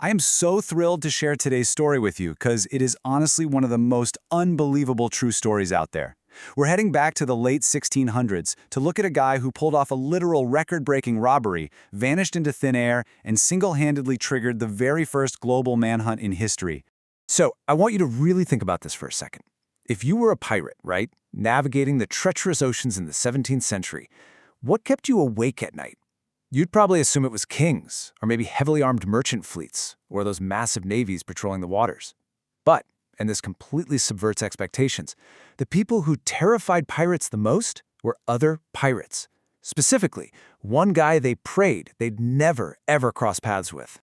I am so thrilled to share today's story with you because it is honestly one of the most unbelievable true stories out there. We're heading back to the late 1600s to look at a guy who pulled off a literal record-breaking robbery, vanished into thin air, and single-handedly triggered the very first global manhunt in history. So, I want you to really think about this for a second. If you were a pirate, right, navigating the treacherous oceans in the 17th century, what kept you awake at night? You'd probably assume it was kings, or maybe heavily armed merchant fleets, or those massive navies patrolling the waters. But, and this completely subverts expectations, the people who terrified pirates the most were other pirates. Specifically, one guy they prayed they'd never, ever cross paths with.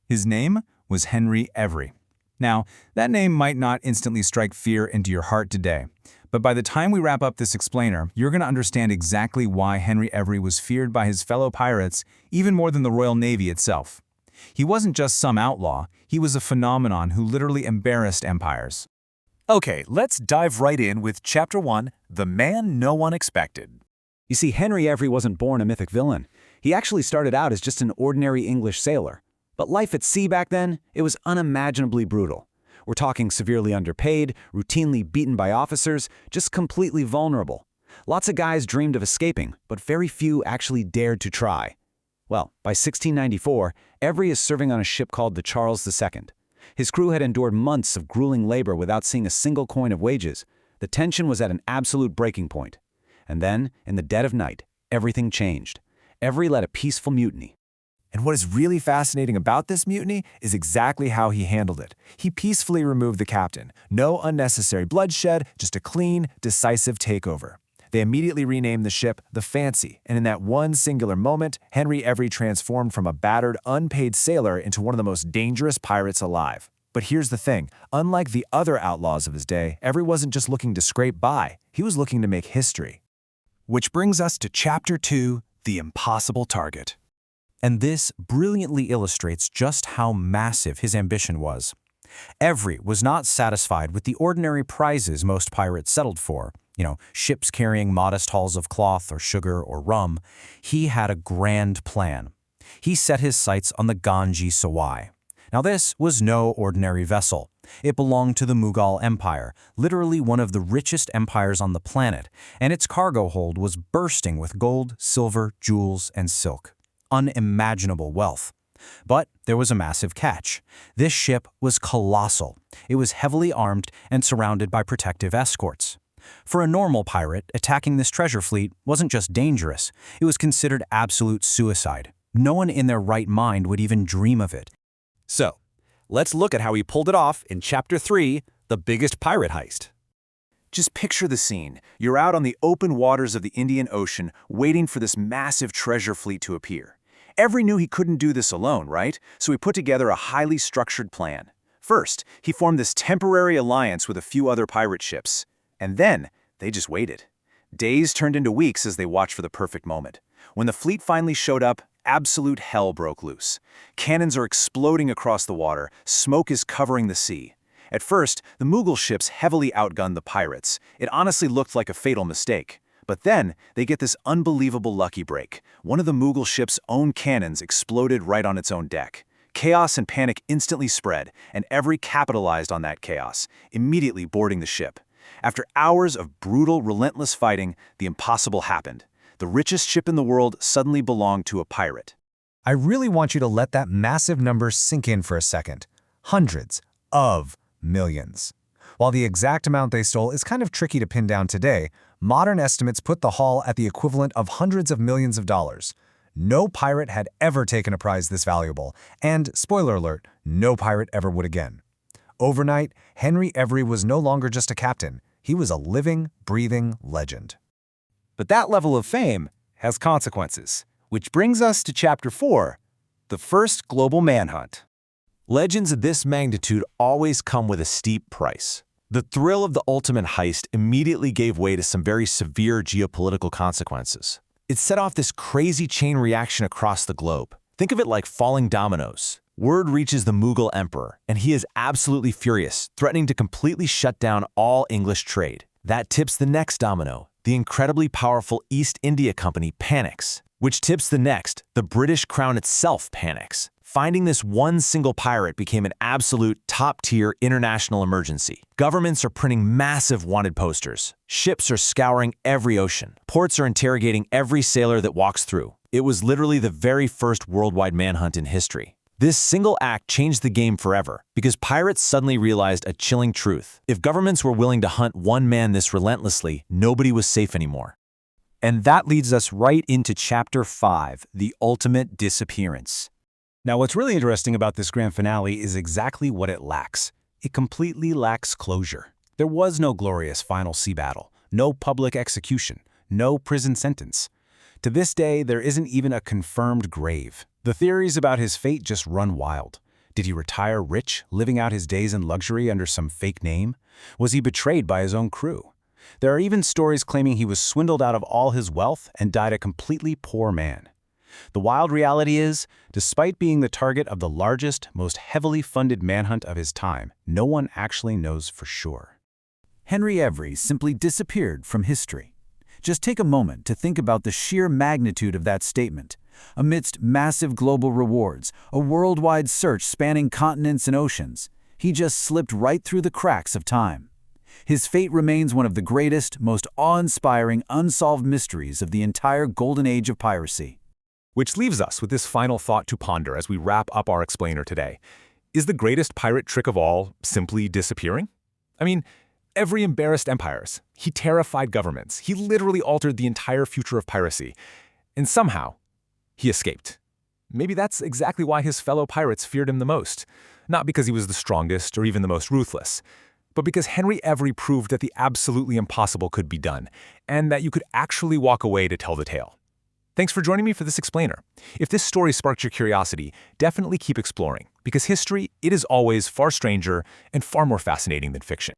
His name was Henry Every. Now, that name might not instantly strike fear into your heart today, but by the time we wrap up this explainer, you're going to understand exactly why Henry Every was feared by his fellow pirates even more than the Royal Navy itself. He wasn't just some outlaw, he was a phenomenon who literally embarrassed empires. Okay, let's dive right in with Chapter 1, The Man No One Expected. You see, Henry Every wasn't born a mythic villain. He actually started out as just an ordinary English sailor. But life at sea back then, it was unimaginably brutal. We're talking severely underpaid, routinely beaten by officers, just completely vulnerable. Lots of guys dreamed of escaping, but very few actually dared to try. Well, by 1694, Every is serving on a ship called the Charles II. His crew had endured months of grueling labor without seeing a single coin of wages. The tension was at an absolute breaking point. And then, in the dead of night, everything changed. Every led a peaceful mutiny. And what is really fascinating about this mutiny is exactly how he handled it. He peacefully removed the captain. No unnecessary bloodshed, just a clean, decisive takeover. They immediately renamed the ship the Fancy, and in that one singular moment, Henry Every transformed from a battered, unpaid sailor into one of the most dangerous pirates alive. But here's the thing, unlike the other outlaws of his day, Every wasn't just looking to scrape by, he was looking to make history. Which brings us to Chapter 2, The Impossible Target. And this brilliantly illustrates just how massive his ambition was. Every was not satisfied with the ordinary prizes most pirates settled for, ships carrying modest hauls of cloth or sugar or rum. He had a grand plan. He set his sights on the Ganges Sawai. Now this was no ordinary vessel. It belonged to the Mughal Empire, literally one of the richest empires on the planet, and its cargo hold was bursting with gold, silver, jewels, and silk. Unimaginable wealth. But there was a massive catch. This ship was colossal. It was heavily armed and surrounded by protective escorts. For a normal pirate, attacking this treasure fleet wasn't just dangerous, it was considered absolute suicide. No one in their right mind would even dream of it. So, let's look at how he pulled it off in Chapter 3, The Biggest Pirate Heist. Just picture the scene. You're out on the open waters of the Indian Ocean, waiting for this massive treasure fleet to appear. Every knew he couldn't do this alone, right? So he put together a highly structured plan. First, he formed this temporary alliance with a few other pirate ships. And then, they just waited. Days turned into weeks as they watched for the perfect moment. When the fleet finally showed up, absolute hell broke loose. Cannons are exploding across the water, smoke is covering the sea. At first, the Mughal ships heavily outgunned the pirates. It honestly looked like a fatal mistake. But then, they get this unbelievable lucky break. One of the Mughal ship's own cannons exploded right on its own deck. Chaos and panic instantly spread, and Every capitalized on that chaos, immediately boarding the ship. After hours of brutal, relentless fighting, the impossible happened. The richest ship in the world suddenly belonged to a pirate. I really want you to let that massive number sink in for a second. Hundreds of millions. While the exact amount they stole is kind of tricky to pin down today, modern estimates put the haul at the equivalent of hundreds of millions of dollars. No pirate had ever taken a prize this valuable, and, spoiler alert, no pirate ever would again. Overnight, Henry Every was no longer just a captain. He was a living, breathing legend. But that level of fame has consequences, which brings us to Chapter 4, The First Global Manhunt. Legends of this magnitude always come with a steep price. The thrill of the ultimate heist immediately gave way to some very severe geopolitical consequences. It set off this crazy chain reaction across the globe. Think of it like falling dominoes. Word reaches the Mughal emperor, and he is absolutely furious, threatening to completely shut down all English trade. That tips the next domino. The incredibly powerful East India Company panics, which tips the next. The British crown itself panics. Finding this one single pirate became an absolute top-tier international emergency. Governments are printing massive wanted posters. Ships are scouring every ocean. Ports are interrogating every sailor that walks through. It was literally the very first worldwide manhunt in history. This single act changed the game forever because pirates suddenly realized a chilling truth. If governments were willing to hunt one man this relentlessly, nobody was safe anymore. And that leads us right into Chapter 5, The Ultimate Disappearance. Now, what's really interesting about this grand finale is exactly what it lacks. It completely lacks closure. There was no glorious final sea battle, no public execution, no prison sentence. To this day, there isn't even a confirmed grave. The theories about his fate just run wild. Did he retire rich, living out his days in luxury under some fake name? Was he betrayed by his own crew? There are even stories claiming he was swindled out of all his wealth and died a completely poor man. The wild reality is, despite being the target of the largest, most heavily funded manhunt of his time, no one actually knows for sure. Henry Every simply disappeared from history. Just take a moment to think about the sheer magnitude of that statement. Amidst massive global rewards, a worldwide search spanning continents and oceans, he just slipped right through the cracks of time. His fate remains one of the greatest, most awe-inspiring, unsolved mysteries of the entire golden age of piracy. Which leaves us with this final thought to ponder as we wrap up our explainer today. Is the greatest pirate trick of all simply disappearing? I mean, Every embarrassed empires. He terrified governments. He literally altered the entire future of piracy. And somehow, he escaped. Maybe that's exactly why his fellow pirates feared him the most. Not because he was the strongest or even the most ruthless, but because Henry Every proved that the absolutely impossible could be done, and that you could actually walk away to tell the tale. Thanks for joining me for this explainer. If this story sparked your curiosity, definitely keep exploring, because history, it is always far stranger and far more fascinating than fiction.